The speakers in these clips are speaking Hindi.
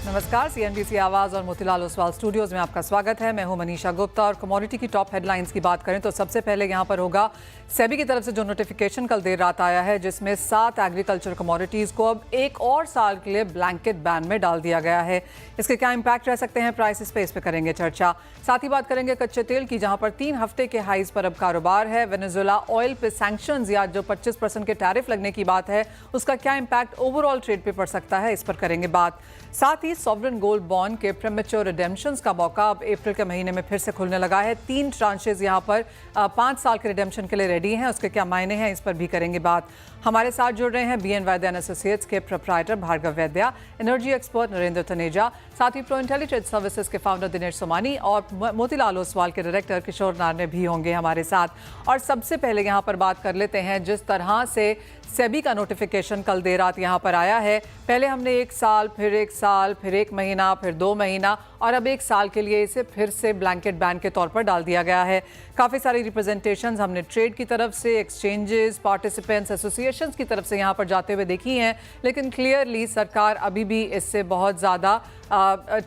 नमस्कार, सीएनबीसी आवाज और मोतीलाल ओसवाल स्टूडियोज में आपका स्वागत है। मैं हूं मनीषा गुप्ता और कमोडिटी की टॉप हेडलाइंस की बात करें तो सबसे पहले यहां पर होगा सेबी की तरफ से जो नोटिफिकेशन कल देर रात आया है, जिसमें 7 एग्रीकल्चर कमोडिटीज को अब एक और साल के लिए ब्लैंकेट बैन में डाल दिया गया है। इसके क्या इंपैक्ट रह सकते हैं प्राइसेस पे, इस पे करेंगे चर्चा। साथ ही बात करेंगे कच्चे तेल की, जहां पर 3 हफ्ते के हाइज पर अब कारोबार है। वेनेजुएला ऑयल पे सैंक्शंस या जो 25% के टैरिफ लगने की बात है, उसका क्या इंपैक्ट ओवरऑल ट्रेड पे पड़ सकता है, इस पर करेंगे बात। साथ ही सॉवरेन गोल्ड बॉन्ड के प्रीमेच्योर रिडेम्पशंस का मौका अब अप्रैल के महीने में फिर से खुलने लगा है। 3 ट्रांचेज यहां पर 5 साल के रिडेम्पशन के लिए रेडी हैं। उसके क्या मायने हैं, इस पर भी करेंगे बात। हमारे साथ जुड़ रहे हैं बीएन वैद्य एंड एसोसिएट्स के प्रोप्राइटर भार्गव वैद्या, एनर्जी एक्सपर्ट नरेंद्र तनेजा, साथ ही प्रो इंटेलिजेंट सर्विसेज के फाउंडर दिनेश सोमानी और मोतीलाल ओसवाल के डायरेक्टर किशोर नारने भी होंगे हमारे साथ। और सबसे पहले यहाँ पर बात कर लेते हैं, जिस तरह से सेबी का नोटिफिकेशन कल देर रात यहाँ पर आया है। पहले हमने 1 साल, फिर 1 साल, फिर 1 महीना, फिर 2 महीना और अब 1 साल के लिए इसे फिर से ब्लैंकेट बैन के तौर पर डाल दिया गया है। काफ़ी सारी रिप्रेजेंटेशंस हमने ट्रेड की तरफ से, एक्सचेंजेस, पार्टिसिपेंट्स, एसोसिएशंस की तरफ से यहाँ पर जाते हुए देखी हैं, लेकिन क्लियरली सरकार अभी भी इससे बहुत ज़्यादा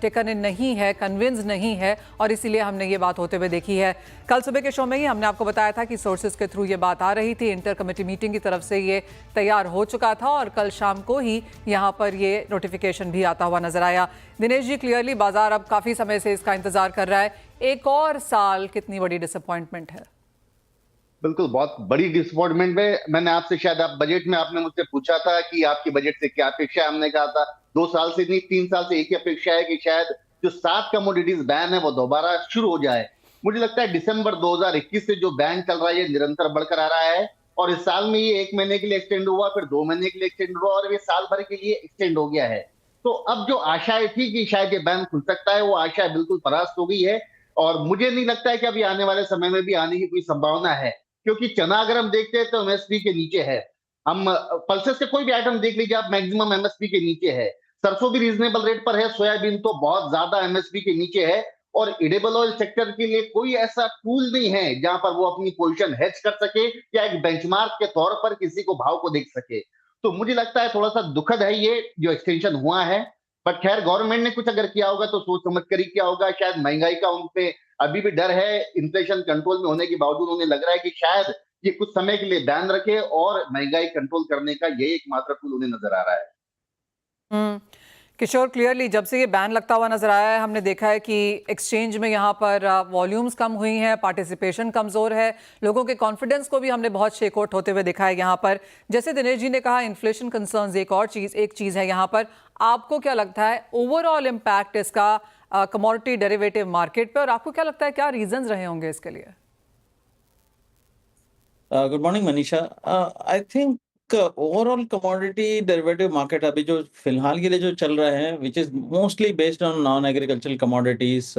टेकन इन नहीं है, कन्विंस नहीं है, और इसीलिए हमने ये बात होते हुए देखी है। कल सुबह के शो में ही हमने आपको बताया था कि सोर्सेज के थ्रू ये बात आ रही थी, इंटर कमेटी मीटिंग की तरफ से ये तैयार हो चुका था और कल शाम को ही यहाँ पर ये नोटिफिकेशन भी आता हुआ नजर आया। दिनेश जी, क्लियरली बाजार अब काफ़ी समय से इसका इंतजार कर रहा है। एक और साल कितनी बड़ी डिसअपॉइंटमेंट है? बिल्कुल, बहुत बड़ी डिसअपॉइंटमेंट में। मैंने आपसे, शायद आप बजट में आपने मुझसे पूछा था कि आपकी बजट से क्या अपेक्षा है। हमने कहा था 2 साल से नहीं, 3 साल से एक ही अपेक्षा है कि शायद जो 7 कमोडिटीज बैन है वो दोबारा शुरू हो जाए। मुझे लगता है दिसंबर 2021 से जो बैन चल रहा है ये निरंतर बढ़कर आ रहा है और इस साल में ये 1 महीने के लिए एक्सटेंड हुआ, फिर 2 महीने के लिए एक्सटेंड हुआ और ये साल भर के लिए एक्सटेंड हो गया है। तो अब जो आशाएं थी कि शायद ये बैन खुल सकता है, वो आशाएं बिल्कुल परास्त हो गई है और मुझे नहीं लगता है कि अभी आने वाले समय में भी आने की कोई संभावना है, क्योंकि चना अगर हम देखते हैं तो एमएसपी के नीचे है। हम पल्सेस से कोई भी आइटम देख लीजिए आप, मैक्सिमम एमएसपी के नीचे है। सरसों भी रीजनेबल रेट पर है, सोयाबीन तो बहुत ज्यादा एमएसपी के नीचे है और एडिबल ऑयल सेक्टर के लिए कोई ऐसा टूल नहीं है जहां पर वो अपनी पोजीशन हेज कर सके या एक बेंचमार्क के तौर पर किसी को भाव को देख सके। तो मुझे लगता है थोड़ा सा दुखद है ये जो एक्सटेंशन हुआ है, बट खैर गवर्नमेंट ने कुछ अगर किया होगा तो सोच समझ कर ही किया होगा। शायद महंगाई का उनपे अभी भी डर है, इन्फ्लेशन कंट्रोल में होने के बावजूद उन्हें लग रहा है कि शायद ये कुछ समय के लिए बैन रखे और महंगाई कंट्रोल करने का यही एकमात्र टूल उन्हें नजर आ रहा है। किशोर, क्लियरली जब से ये बैन लगता हुआ नजर आया है, हमने देखा है कि एक्सचेंज में यहाँ पर वॉल्यूम्स कम हुई हैं, पार्टिसिपेशन कमज़ोर है, लोगों के कॉन्फिडेंस को भी हमने बहुत शेकआउट होते हुए देखा है यहाँ पर। जैसे दिनेश जी ने कहा, इन्फ्लेशन कंसर्न्स एक चीज़ है यहाँ पर। आपको क्या लगता है ओवरऑल इम्पैक्ट इसका कमोडिटी डेरिवेटिव मार्केट पे, और आपको क्या लगता है क्या रीजंस रहे होंगे इसके लिए? Good morning Manisha. I think overall commodity derivative market अभी जो फिलहाल के लिए जो चल रहा है, which is mostly based on non agricultural commodities,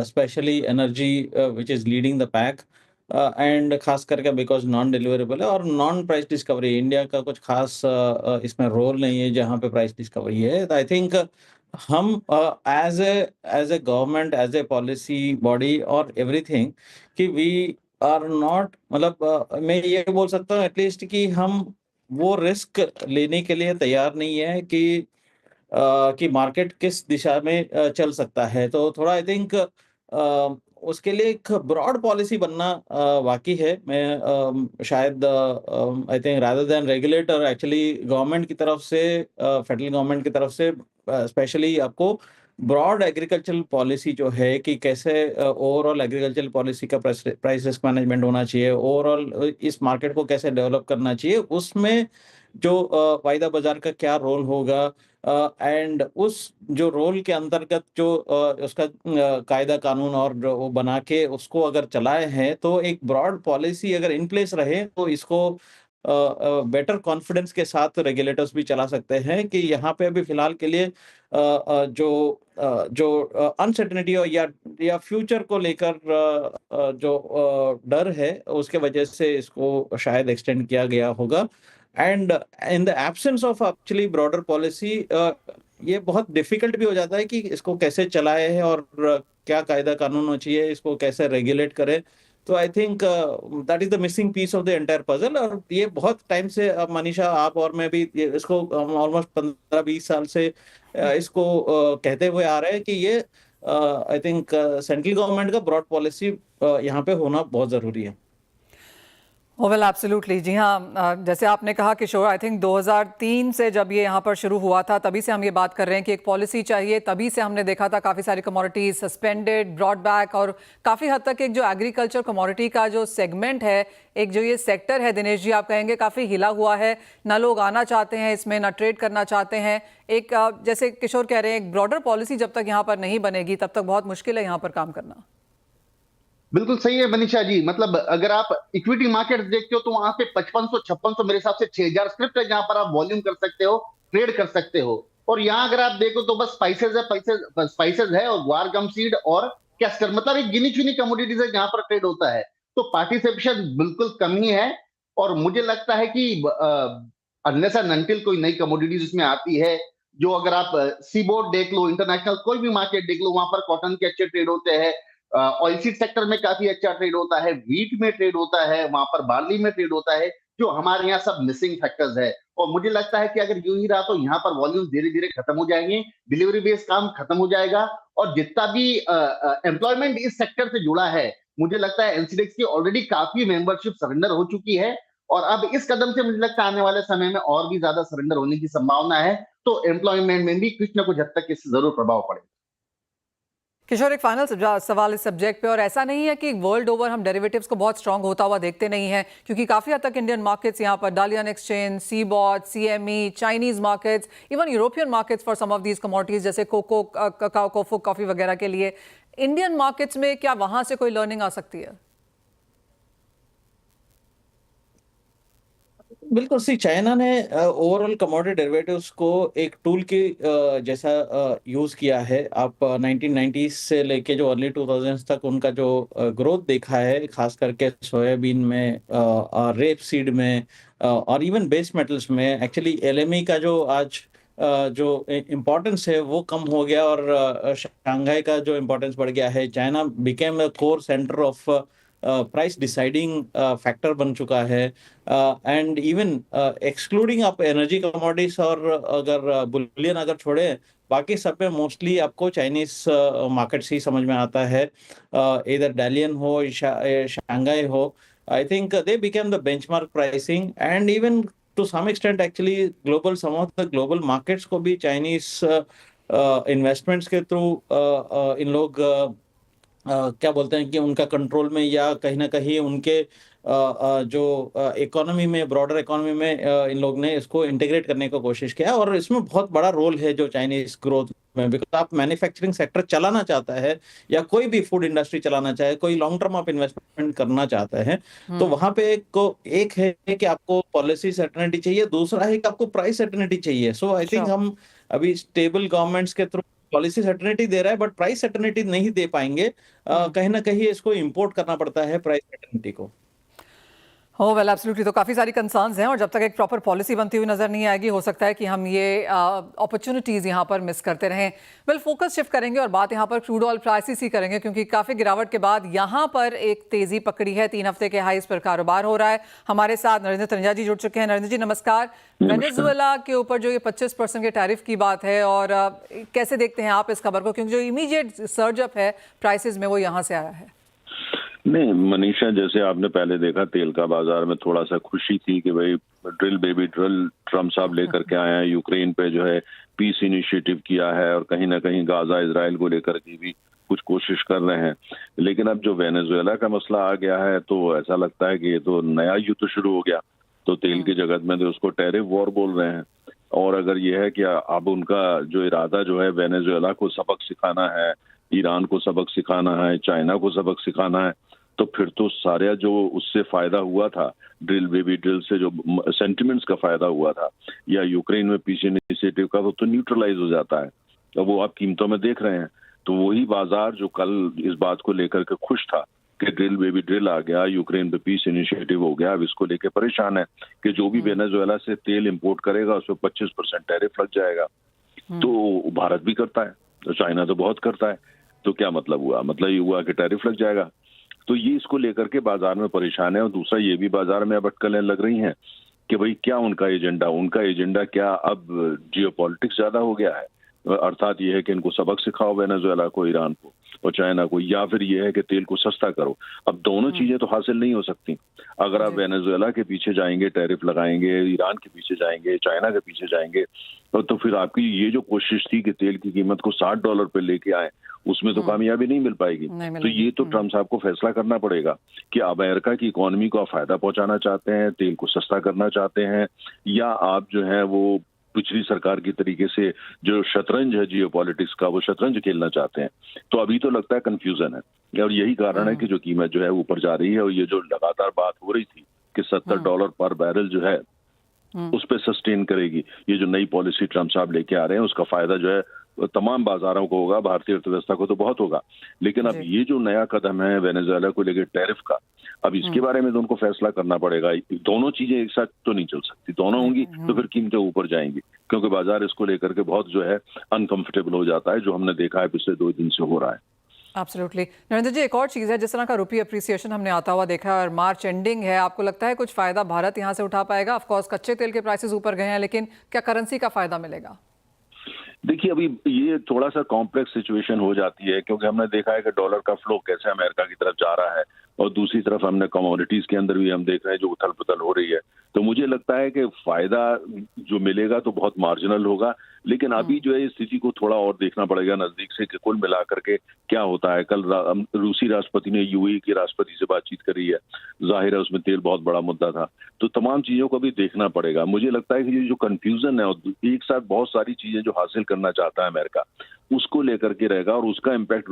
specially energy which is leading the pack, and खास करके बिकॉज नॉन डिलीवरेबल है और नॉन प्राइस डिस्कवरी। इंडिया का कुछ खास इसमें रोल नहीं है जहाँ पे प्राइस डिस्कवरी है। आई थिंक हम as a government, as a policy body और एवरीथिंग, कि वी आर नॉट, मतलब मैं ये बोल सकता हूँ एटलीस्ट कि हम वो रिस्क लेने के लिए तैयार नहीं है कि मार्केट किस दिशा में चल सकता है। तो थोड़ा आई थिंक उसके लिए एक ब्रॉड पॉलिसी बनना बाकी है। मैं शायद I think rather than regulator, actually government की तरफ से, फेडरल गवर्नमेंट की तरफ से स्पेशली आपको ब्रॉड एग्रीकल्चरल पॉलिसी जो है कि कैसे ओवरऑल एग्रीकल्चरल पॉलिसी का प्राइस रिस्क मैनेजमेंट होना चाहिए, ओवरऑल इस मार्केट को कैसे डेवलप करना चाहिए, उसमें जो वायदा बाजार का क्या रोल होगा, एंड उस जो रोल के अंतर्गत जो उसका कायदा कानून और जो वो बना के उसको अगर चलाए हैं, तो एक ब्रॉड पॉलिसी अगर इन प्लेस रहे तो इसको बेटर कॉन्फिडेंस के साथ रेगुलेटर्स भी चला सकते हैं कि यहाँ पे अभी फिलहाल के लिए जो अनसर्टेनिटी या फ्यूचर को लेकर जो डर है, उसके वजह से इसको शायद एक्सटेंड किया गया होगा। And in the absence of actually broader policy, ये बहुत डिफिकल्ट भी हो जाता है कि इसको कैसे चलाए हैं और क्या कायदा कानून होना चाहिए, इसको कैसे रेगुलेट करें। तो I think that is the missing piece of the entire puzzle. और ये बहुत टाइम से, अब मनीषा आप और मैं भी इसको ऑलमोस्ट 15-20 साल से इसको कहते हुए आ रहे हैं कि ये आई थिंक सेंट्रल गवर्नमेंट का ब्रॉड पॉलिसी यहाँ पे होना बहुत जरूरी है। वेल एब्सोल्युटली, जी हाँ, जैसे आपने कहा किशोर, आई थिंक 2003 से जब ये यहाँ पर शुरू हुआ था तभी से हम ये बात कर रहे हैं कि एक पॉलिसी चाहिए। तभी से हमने देखा था काफ़ी सारी कमोडिटीज सस्पेंडेड, ब्रॉड बैक, और काफ़ी हद तक एक जो एग्रीकल्चर कमोडिटी का जो सेगमेंट है, एक जो ये सेक्टर है, दिनेश जी आप कहेंगे काफ़ी हिला हुआ है। ना लोग आना चाहते हैं इसमें, ना ट्रेड करना चाहते हैं। एक जैसे किशोर कह रहे हैं, एक ब्रॉडर पॉलिसी जब तक यहाँ पर नहीं बनेगी तब तक बहुत मुश्किल है यहाँ पर काम करना। बिल्कुल सही है मनीषा जी। मतलब अगर आप इक्विटी मार्केट देखते हो तो वहां पे 5500-5600 मेरे हिसाब से 6000 स्क्रिप्ट है जहां पर आप वॉल्यूम कर सकते हो, ट्रेड कर सकते हो। और यहाँ अगर आप देखो तो बस स्पाइसेस है और ग्वार गम सीड और कैस्टर, मतलब एक गिनी चुनी कमोडिटीज है जहां पर ट्रेड होता है। तो पार्टिसिपेशन बिल्कुल कम ही है। और मुझे लगता है कि अनलेस एंड अनटिल कोई नई कमोडिटीज उसमें आती है, जो अगर आप सीबोर्ड देख लो, इंटरनेशनल कोई भी मार्केट देख लो, वहां पर कॉटन के अच्छे ट्रेड होते हैं, ऑयल सीड सेक्टर में काफी अच्छा ट्रेड होता है, व्हीट में ट्रेड होता है, वहां पर बार्ली में ट्रेड होता है, जो हमारे यहाँ सब मिसिंग फैक्टर्स है। और मुझे लगता है कि अगर यूं ही रहा तो यहाँ पर वॉल्यूम धीरे धीरे खत्म हो जाएंगे, डिलीवरी बेस्ड काम खत्म हो जाएगा। और जितना भी एम्प्लॉयमेंट इस सेक्टर से जुड़ा है, मुझे लगता है एनसीडीएक्स की ऑलरेडी काफी मेंबरशिप सरेंडर हो चुकी है। और अब इस कदम से मुझे लगता है आने वाले समय में और भी ज्यादा सरेंडर होने की संभावना है। तो एम्प्लॉयमेंट में भी कुछ ना कुछ हद तक इससे जरूर प्रभाव पड़ेगा। किशोर, एक फाइनल सवाल इस सब्जेक्ट पे, और ऐसा नहीं है कि वर्ल्ड ओवर हम डेरिवेटिव्स को बहुत स्ट्रांग होता हुआ देखते नहीं हैं, क्योंकि काफ़ी हद तक इंडियन मार्केट्स यहाँ पर Dalian exchange, CBOT, CME, Chinese markets, even European markets for some of these commodities जैसे कोको, ककाओ, कोको, कॉफ़ी वगैरह के लिए, इंडियन मार्केट्स में क्या वहाँ से कोई लर्निंग आ सकती है? बिल्कुल सी, चाइना ने ओवरऑल कमोडिटी डेरिवेटिव्स को एक टूल के जैसा यूज किया है। आप 1990s से लेके जो अर्ली 2000s तक उनका जो ग्रोथ देखा है, खास करके सोयाबीन में, रेप सीड में, और इवन बेस मेटल्स में, एक्चुअली एलएमई का जो आज जो इम्पोर्टेंस है वो कम हो गया और शंघाई का जो इम्पोर्टेंस बढ़ गया है। China became a core centre of price deciding factor बन चुका है। एंड इवन एक्सक्लूडिंग आप एनर्जी कमोडिटीज और अगर बुलियन अगर छोड़े, बाकी सब में मोस्टली आपको चाइनीज मार्केट्स ही समझ में आता है। इधर डालियन हो, शंघाई हो, I think they became the benchmark pricing. And even to some extent actually global, some of the global markets को भी चाइनीज इन्वेस्टमेंट्स के थ्रू इन लोग क्या बोलते हैं कि उनका कंट्रोल में, या कहीं ना कहीं उनके जो इकोनॉमी में, ब्रॉडर इकोनॉमी में इन लोग ने इसको इंटीग्रेट करने की कोशिश किया। और इसमें बहुत बड़ा रोल है जो चाइनीज ग्रोथ में, बिकॉज आप मैन्युफैक्चरिंग सेक्टर चलाना चाहता है या कोई भी फूड इंडस्ट्री चलाना चाहे, कोई लॉन्ग टर्म आप इन्वेस्टमेंट करना चाहता है, तो वहां पे एक है कि आपको पॉलिसी सर्टेनिटी चाहिए, दूसरा है कि आपको प्राइस सर्टेनिटी चाहिए। सो आई थिंक हम अभी स्टेबल गवर्नमेंट्स के थ्रू पॉलिसी सर्टेनिटी दे रहा है, बट प्राइस सर्टेनिटी नहीं दे पाएंगे। कहीं ना कहीं इसको इंपोर्ट करना पड़ता है प्राइस सर्टेनिटी को। हो वेल एब्सोल्युटली, तो काफ़ी सारी कंसर्न्स हैं, और जब तक एक प्रॉपर पॉलिसी बनती हुई नजर नहीं आएगी, हो सकता है कि हम ये अपॉर्चुनिटीज़ यहाँ पर मिस करते रहें। वेल, फोकस शिफ्ट करेंगे और बात यहाँ पर क्रूड ऑयल प्राइसेस ही करेंगे, क्योंकि काफ़ी गिरावट के बाद यहाँ पर एक तेज़ी पकड़ी है। 3 हफ्ते के हाईस पर कारोबार हो रहा है। हमारे साथ नरेंद्र तनेजा जी जुड़ चुके हैं। नरेंद्र जी नमस्कार। वेनेजुएला के ऊपर जो ये 25% के टैरिफ की बात है, और कैसे देखते हैं आप इस खबर को, क्योंकि जो इमीडिएट सर्ज अप है प्राइसेस में वो यहाँ से आया है? नहीं मनीषा, जैसे आपने पहले देखा तेल का बाजार में थोड़ा सा खुशी थी कि भाई ड्रिल बेबी ड्रिल ट्रम्प साहब लेकर के आए हैं, यूक्रेन पे जो है पीस इनिशिएटिव किया है, और कहीं ना कहीं गाजा इजराइल को लेकर के भी कुछ कोशिश कर रहे हैं। लेकिन अब जो वेनेजुएला का मसला आ गया है तो ऐसा लगता है कि ये तो नया युद्ध शुरू हो गया। तो तेल की जगत में तो उसको टेरिफ वॉर बोल रहे हैं। और अगर ये है कि अब उनका जो इरादा जो है वेनेजुएला को सबक सिखाना है, ईरान को सबक सिखाना है, चाइना को सबक सिखाना है, तो फिर तो सारा जो उससे फायदा हुआ था, ड्रिल बेबी ड्रिल से जो सेंटिमेंट्स का फायदा हुआ था, या यूक्रेन में पीस इनिशिएटिव का, वो तो न्यूट्रलाइज हो जाता है। अब वो आप कीमतों में देख रहे हैं। तो वही बाजार जो कल इस बात को लेकर के खुश था कि ड्रिल बेबी ड्रिल आ गया, यूक्रेन पे पीस इनिशिएटिव हो गया, अब इसको लेके परेशान है कि जो भी वेनेजुएला से तेल इंपोर्ट करेगा उस पर 25% टैरिफ लग जाएगा। तो भारत भी करता है, तो चाइना तो बहुत करता है, तो क्या मतलब हुआ? मतलब ये हुआ कि टैरिफ लग जाएगा। तो ये इसको लेकर के बाजार में परेशान है। और दूसरा ये भी बाजार में अब अटकलें लग रही हैं कि भाई क्या उनका एजेंडा क्या अब जियोपॉलिटिक्स ज्यादा हो गया है, अर्थात ये है कि इनको सबक सिखाओ वेनेजुएला को, ईरान को और चाइना को, या फिर ये है कि तेल को सस्ता करो। अब दोनों चीजें तो हासिल नहीं हो सकती। अगर आप वेनेजुएला के पीछे जाएंगे, टैरिफ लगाएंगे, ईरान के पीछे जाएंगे, चाइना के पीछे जाएंगे, तो फिर आपकी ये जो कोशिश थी कि तेल की कीमत को $60 पे लेके आए, उसमें तो कामयाबी नहीं मिल पाएगी। तो ये तो ट्रम्प साहब को फैसला करना पड़ेगा कि अमेरिका की इकोनॉमी को आप फायदा पहुंचाना चाहते हैं, तेल को सस्ता करना चाहते हैं, या आप जो है वो पिछली सरकार की तरीके से जो शतरंज है जियोपॉलिटिक्स का, वो शतरंज खेलना चाहते हैं। तो अभी तो लगता है कंफ्यूजन है, और यही कारण है कि जो कीमत जो है ऊपर जा रही है। और ये जो लगातार बात हो रही थी कि $70 पर बैरल जो है उस पर सस्टेन करेगी, ये जो नई पॉलिसी ट्रम्प साहब लेके आ रहे हैं, उसका फायदा जो है तमाम बाजारों को होगा, भारतीय अर्थव्यवस्था को तो बहुत होगा। लेकिन अब ये जो नया कदम है वेनेजुएला को लेकर टैरिफ का, अब इसके बारे में तो उनको फैसला करना पड़ेगा। दोनों चीजें एक साथ तो नहीं चल सकती, दोनों होंगी तो फिर कीमतें ऊपर जाएंगी, क्योंकि बाजार इसको लेकर के बहुत जो है अनकंफर्टेबल हो जाता है, जो हमने देखा है पिछले 2 दिन से हो रहा है। एब्सोल्युटली। नरेंद्र जी, एक और चीज़ है, जिस तरह का रुपये अप्रिसिएशन हमने आता हुआ देखा है और मार्च एंडिंग है, आपको लगता है कुछ फ़ायदा भारत यहाँ से उठा पाएगा? ऑफ कोर्स कच्चे तेल के प्राइसेस ऊपर गए हैं, लेकिन क्या करेंसी का फ़ायदा मिलेगा? देखिए, अभी ये थोड़ा सा कॉम्प्लेक्स सिचुएशन हो जाती है, क्योंकि हमने देखा है कि डॉलर का फ्लो कैसे अमेरिका की तरफ जा रहा है, और दूसरी तरफ हमने कमोडिटीज के अंदर भी हम देख रहे हैं जो उथल पुथल हो रही है। तो मुझे लगता है कि फायदा जो मिलेगा तो बहुत मार्जिनल होगा, लेकिन अभी जो है इस स्थिति को थोड़ा और देखना पड़ेगा नजदीक से कि कुल मिलाकर के क्या होता है। कल रूसी राष्ट्रपति ने यूएई के राष्ट्रपति से बातचीत करी है, जाहिर है उसमें तेल बहुत बड़ा मुद्दा था। तो तमाम चीजों को भी देखना पड़ेगा। मुझे लगता है कि ये जो कंफ्यूजन है और एक साथ बहुत सारी चीजें जो हासिल करना चाहता है अमेरिका, उसको लेकर के रहेगा, और उसका इम्पैक्ट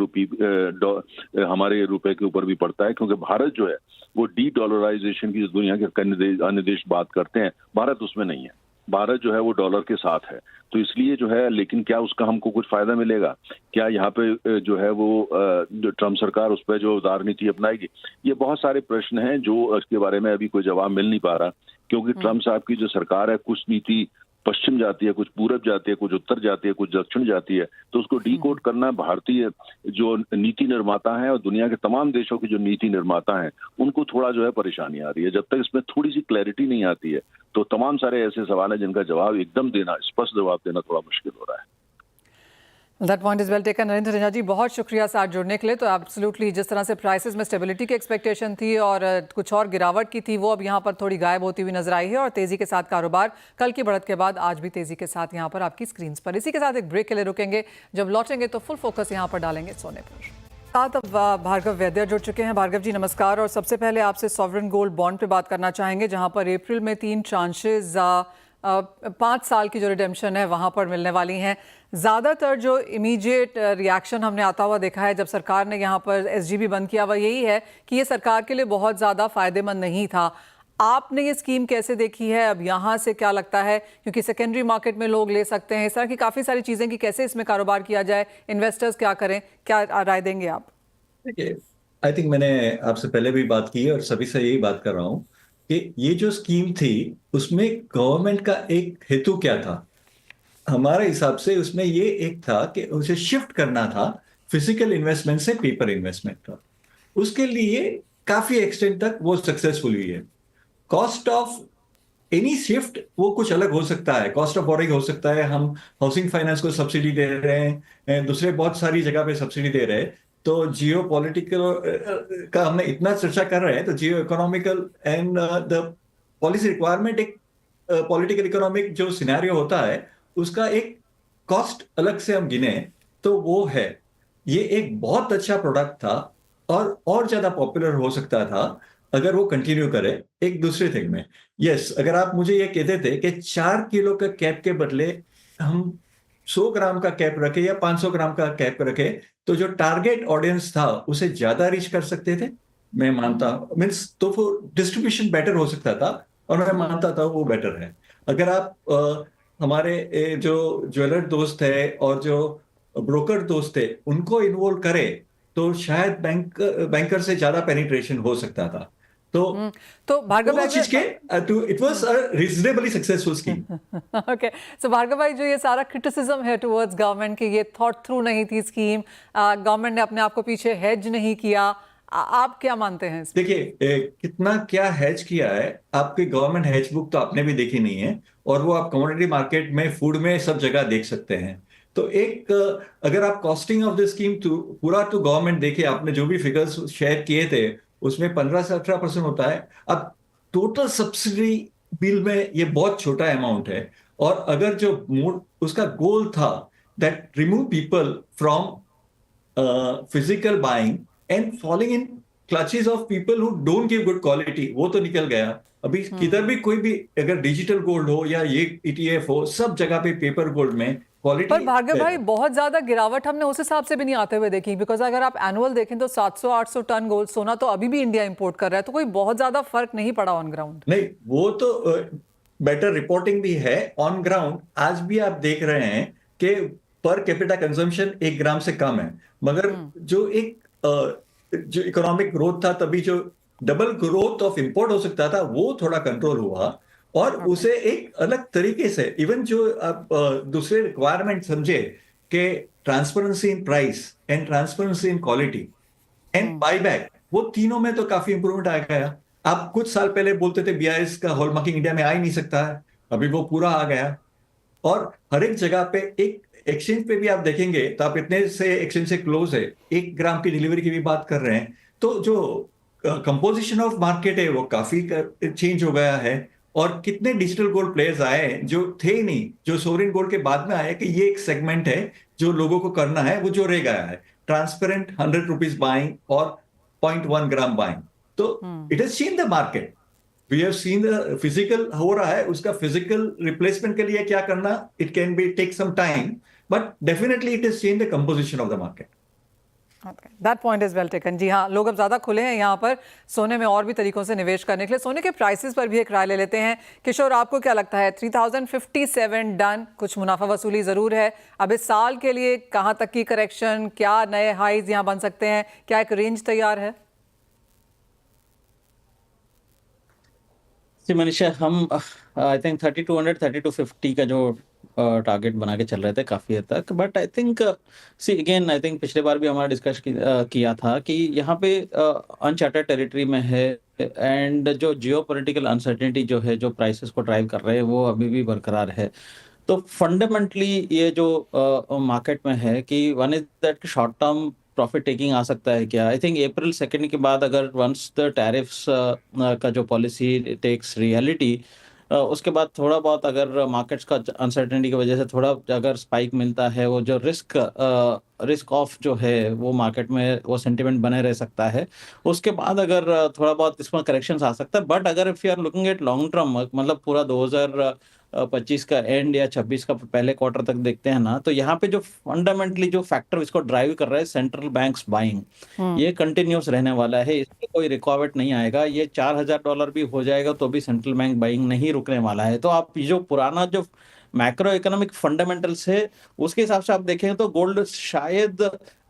हमारे रुपए के ऊपर भी पड़ता है, क्योंकि भारत जो है वो डी डॉलराइजेशन की दुनिया के अन्य देश बात करते हैं, भारत उसमें नहीं है। भारत जो है वो डॉलर के साथ है, तो इसलिए जो है, लेकिन क्या उसका हमको कुछ फायदा मिलेगा? क्या यहाँ पे जो है वो जो ट्रम्प सरकार उस पर जो उदार नीति अपनाएगी? ये बहुत सारे प्रश्न हैं जो इसके बारे में अभी कोई जवाब मिल नहीं पा रहा, क्योंकि ट्रम्प साहब की जो सरकार है, कुछ नीति पश्चिम जाती है, कुछ पूरब जाती है, कुछ उत्तर जाती है, कुछ दक्षिण जाती है। तो उसको डीकोड करना भारतीय जो नीति निर्माता हैं और दुनिया के तमाम देशों के जो नीति निर्माता हैं, उनको थोड़ा जो है परेशानी आ रही है। जब तक इसमें थोड़ी सी क्लैरिटी नहीं आती है, तो तमाम सारे ऐसे सवाल हैं जिनका जवाब एकदम देना, स्पष्ट जवाब देना थोड़ा मुश्किल हो रहा है। That point is well taken. Narendra Rinjha ji, बहुत शुक्रिया साथ जुड़ने के लिए। तो एब्सोल्युटली जिस तरह से प्राइसेस में स्टेबिलिटी की एक्सपेक्टेशन थी और कुछ और गिरावट की थी, वो अब यहाँ पर थोड़ी गायब होती हुई नजर आई है, और तेजी के साथ कारोबार कल की बढ़त के बाद आज भी तेजी के साथ यहाँ पर आपकी स्क्रीन पर। इसी के साथ एक ब्रेक के लिए रुकेंगे, जब लौटेंगे तो फुल फोकस यहाँ पर डालेंगे सोने पर। साथ अब भार्गव वैद्य जुड़ चुके हैं। भार्गव जी नमस्कार, और सबसे पहले आपसे सॉवरेन गोल्ड बॉन्ड पे बात करना चाहेंगे, जहाँ पर अप्रैल में 3 ट्रांचेज 5 साल की जो रिडेम्पशन है वहाँ पर मिलने वाली हैं। ज़्यादातर जो इमीडिएट रिएक्शन हमने आता हुआ देखा है जब सरकार ने यहाँ पर एसजीबी बंद किया, वह यही है कि ये सरकार के लिए बहुत ज़्यादा फ़ायदेमंद नहीं था। आपने ये स्कीम कैसे देखी है? अब यहाँ से क्या लगता है, क्योंकि सेकेंडरी मार्केट में लोग ले सकते हैं, इस तरह की काफ़ी सारी चीज़ें कि कैसे इसमें कारोबार किया जाए, इन्वेस्टर्स क्या करें, क्या राय देंगे आप? देखिए, आई थिंक मैंने आपसे पहले भी बात की है और सभी से यही बात कर रहा हूँ कि ये जो स्कीम थी उसमें गवर्नमेंट का एक हेतु क्या था। हमारे हिसाब से उसमें ये एक था कि उसे शिफ्ट करना था फिजिकल इन्वेस्टमेंट से पेपर इन्वेस्टमेंट का। उसके लिए काफी एक्सटेंट तक वो सक्सेसफुल हुई है। कॉस्ट ऑफ एनी शिफ्ट वो कुछ अलग हो सकता है, कॉस्ट ऑफ बोरिंग हो सकता है, हम हाउसिंग फाइनेंस को सब्सिडी दे रहे हैं, दूसरे बहुत सारी जगह पे सब्सिडी दे रहे हैं। तो जियो पॉलिटिकल का हमने इतना चर्चा कर रहे हैं, तो geo economical and the policy requirement, एक पॉलिटिकल इकोनॉमिक जो सिनेरियो होता है उसका एक कॉस्ट अलग से हम गिने तो वो है। ये एक बहुत अच्छा प्रोडक्ट था और ज्यादा पॉपुलर हो सकता था अगर वो कंटिन्यू करे एक दूसरे थिंग में। यस, अगर आप मुझे ये कहते थे कि 4 किलो का कैप के बदले हम 100 ग्राम का कैप रखे या 500 ग्राम का कैप रखे, तो जो टारगेट ऑडियंस था उसे ज्यादा रीच कर सकते थे, मैं मानता मीन्स, तो वो डिस्ट्रीब्यूशन बेटर हो सकता था और मैं मानता था वो बेटर है। अगर आप हमारे जो ज्वेलर दोस्त है और जो ब्रोकर दोस्त है उनको इन्वॉल्व करे तो शायद बैंकर से ज्यादा पेनिट्रेशन हो सकता था। तो भार्गव भाई, it was a reasonably successful scheme. Okay, so Bhargav भाई, जो ये सारा क्रिटिसिज्म है टुवर्ड्स गवर्नमेंट की, ये थॉट थ्रू नहीं थी स्कीम, गवर्नमेंट ने अपने आप को पीछे हेज नहीं किया, आप क्या मानते हैं इसमें? देखिए कितना क्या हैज किया है, आपकी गवर्नमेंट हैज बुक तो आपने भी देखी नहीं है, और वो आप कमोडिटी मार्केट में, फूड में, सब जगह देख सकते हैं। तो एक अगर आप कॉस्टिंग ऑफ द स्कीम पूरा तो गवर्नमेंट देखिए, आपने जो भी फिगर्स शेयर किए थे उसमें 15 से 18% होता है। अब टोटल सब्सिडी बिल में ये बहुत छोटा अमाउंट है, और अगर जो मूड उसका गोल था that remove people from physical buying and falling in clutches of people who don't give good quality, वो तो निकल गया। अभी किधर भी कोई भी अगर डिजिटल गोल्ड हो या ये ETF हो, सब जगह पे पेपर गोल्ड में क्वालिटी। पर भार्गव भाई, बहुत ज्यादा गिरावट हमने उस हिसाब से भी नहीं आते हुए देखी, बिकॉज अगर आप एनुअल देखें तो 700-800 टन गोल्ड सोना तो अभी भी इंडिया इंपोर्ट कर रहा है, तो कोई बहुत ज्यादा फर्क नहीं पड़ा ऑन ग्राउंड। नहीं, वो तो बेटर रिपोर्टिंग भी है ऑन ग्राउंड। आज भी आप देख रहे हैं कि पर कैपिटा कंजम्पशन 1 ग्राम से कम है, मगर जो एक जो इकोनॉमिक ग्रोथ था, तभी जो डबल ग्रोथ ऑफ इंपोर्ट हो सकता था, वो थोड़ा कंट्रोल हुआ, और उसे एक अलग तरीके से इवन जो आप दूसरे रिक्वायरमेंट समझे कि transparency in price and transparency in quality and buyback, वो तीनों में तो काफी इंप्रूवमेंट आ गया। आप कुछ साल पहले बोलते थे BIS का हॉलमार्किंग इंडिया में आ ही नहीं सकता है, अभी वो पूरा आ गया। और हर एक जगह पे, एक एक्सचेंज पे भी आप देखेंगे तो आप इतने से एक्सचेंज से क्लोज है, 1 ग्राम की डिलीवरी की भी बात कर रहे हैं, तो जो कंपोजिशन ऑफ मार्केट है वो काफी चेंज हो गया है। और कितने डिजिटल गोल्ड प्लेयर्स आए जो थे ही नहीं, जो सोवरेन गोल्ड के बाद में आए कि ये एक सेगमेंट है जो लोगों को करना है, वो जो रह गया है ट्रांसपेरेंट 100 रुपीज बाइंग और 0.1 ग्राम बाइंग। तो it has change the market. We have seen the physical हो रहा है, उसका फिजिकल रिप्लेसमेंट के लिए क्या करना, it can be take some time, but definitely it has change the composition of the market. That point is well taken. जी हाँ, लोग अब ज्यादा खुले हैं यहाँ पर सोने में और भी तरीकों से निवेश करने के लिए। सोने के प्राइसेस पर भी एक राय ले लेते हैं। किशोर, आपको क्या लगता है? 3057 डन, कुछ मुनाफा वसूली जरूर है। अब इस साल के लिए कहाँ तक की करेक्शन, क्या नए हाईज यहाँ बन सकते हैं, क्या एक रेंज तैयार है? जी मनीषा, हम आई थिंक 3200 3250 का जो टारगेट बना के चल रहे थे काफी हद तक, but I think see again, I think पिछले बार भी हमारा डिस्कस किया था कि यहाँ पे अनचार्टेड टेरिटरी में है, एंड जो जियोपॉलिटिकल अनसर्टेनिटी जो है, जो प्राइसेस को ड्राइव कर रहे हैं, वो अभी भी बरकरार है। तो फंडामेंटली ये जो मार्केट में है कि one is that short term profit taking आ सकता है क्या। आई थिंक अप्रैल 2 के बाद अगर वंस द टैरिफ्स का जो पॉलिसी टेक्स रियलिटी, उसके बाद थोड़ा बहुत अगर मार्केट्स का अनसर्टेनिटी की वजह से थोड़ा अगर स्पाइक मिलता है, वो जो रिस्क ऑफ जो है वो मार्केट में वो सेंटिमेंट बने रह सकता है। उसके बाद अगर थोड़ा बहुत इसमें करेक्शंस आ सकता है, बट अगर if you are looking at long term, मतलब पूरा 2025 का एंड या 26 का पहले क्वार्टर तक देखते हैं ना, तो यहाँ पे जो फंडामेंटली जो फैक्टर इसको ड्राइव कर रहा है, सेंट्रल बैंक्स बाइंग, ये कंटिन्यूस रहने वाला है। इसमें कोई रिकॉर्ड नहीं आएगा। ये $4000 भी हो जाएगा तो भी सेंट्रल बैंक बाइंग नहीं रुकने वाला है। तो आप जो पुराना जो मैक्रो इकोनॉमिक फंडामेंटल्स है, उसके हिसाब से आप देखें तो गोल्ड शायद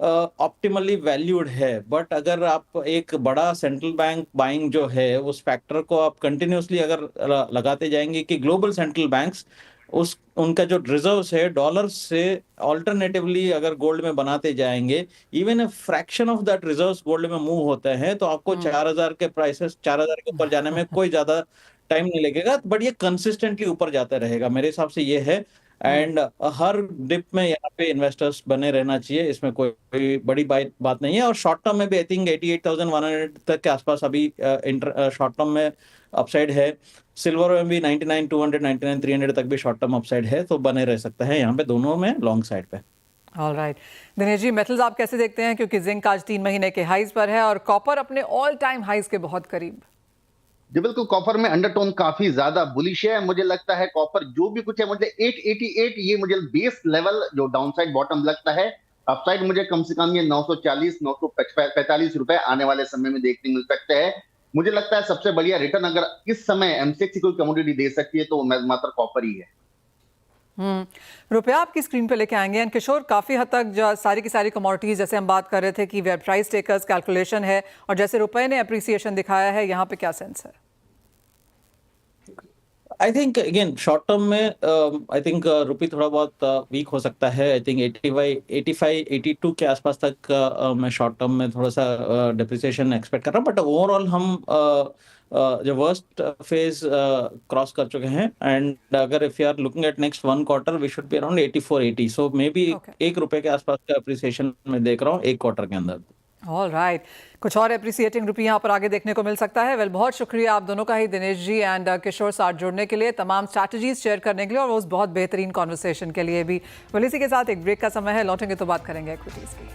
ऑप्टिमली वैल्यूड है, बट अगर आप एक बड़ा सेंट्रल बैंक बाइंग जो है, उस फैक्टर को आप कंटिन्यूसली अगर लगाते जाएंगे कि ग्लोबल सेंट्रल बैंक्स उनका जो रिजर्व्स है डॉलर्स से ऑल्टरनेटिवली अगर गोल्ड में बनाते जाएंगे, even a fraction of that reserves gold में मूव होते हैं, तो आपको 4000 के प्राइसेस 4000 के ऊपर जाने में कोई ज्यादा टाइम नहीं लगेगा, बट ये कंसिस्टेंटली ऊपर जाता रहेगा। मेरे हिसाब से ये है, एंड हर डिप में यहाँ पे इन्वेस्टर्स बने रहना चाहिए, इसमें कोई बड़ी बात नहीं है। और शॉर्ट टर्म में भी आई थिंक 88,100 तक के आसपास अभी शॉर्ट टर्म में अपसाइड है। सिल्वर में भी 99,200 99,300 तक भी शॉर्ट टर्म अपसाइड है, तो बने रह सकता है यहाँ पे दोनों में लॉन्ग साइड पे। ऑलराइट दिनेश जी, मेटल्स आप कैसे देखते हैं? क्योंकि जिंक आज 3 महीने के हाइज पर है और कॉपर अपने ऑल टाइम हाइज के बहुत करीब। जी बिल्कुल, कॉपर में अंडरटोन काफी ज्यादा बुलिश है। मुझे लगता है कॉपर जो भी कुछ है, मुझे 888 ये मुझे बेस लेवल जो डाउनसाइड बॉटम लगता है। अपसाइड मुझे कम से कम ये 940 945 रुपए आने वाले समय में देखने मिल सकते हैं। मुझे लगता है सबसे बढ़िया रिटर्न अगर इस समय एमसेक्स कोई कमोडिटी दे सकती है तो मात्र कॉपर ही है। रुपया आपकी स्क्रीन पे लेके आएंगे। एंड किशोर, काफी हद तक जो सारी की सारी कमोडिटीज, जैसे हम बात कर रहे थे कि वे प्राइस टेकर्स कैलकुलेशन है, और जैसे रुपए ने अप्रिसिएशन दिखाया है, यहाँ पे क्या सेंस है? I think again short term में आई थिंक रुपी थोड़ा बहुत वीक हो सकता है। आई थिंक 85 82 के आसपास तक मैं शॉर्ट टर्म में थोड़ा सा डिप्रिसिएशन एक्सपेक्ट कर रहा हूँ, बट ओवरऑल हम जो वर्स्ट फेज क्रॉस कर चुके हैं, एंड अगर if you are looking at next 1 quarter we should be around 84-80, so maybe Okay. 1 रुपए के आसपास का अप्रिसिएशन मैं देख रहा हूँ 1 क्वार्टर के अंदर। ऑल राइट, कुछ और एप्रिसिएटिंग रुपये यहाँ पर आगे देखने को मिल सकता है। वेल, बहुत शुक्रिया आप दोनों का ही, दिनेश जी एंड किशोर, साथ जुड़ने के लिए, तमाम स्ट्रैटेजीज शेयर करने के लिए और उस बहुत बेहतरीन कॉन्वर्सेशन के लिए भी। वेल, इसी के साथ एक ब्रेक का समय है, लौटेंगे तो बात करेंगे इक्विटीज़ की।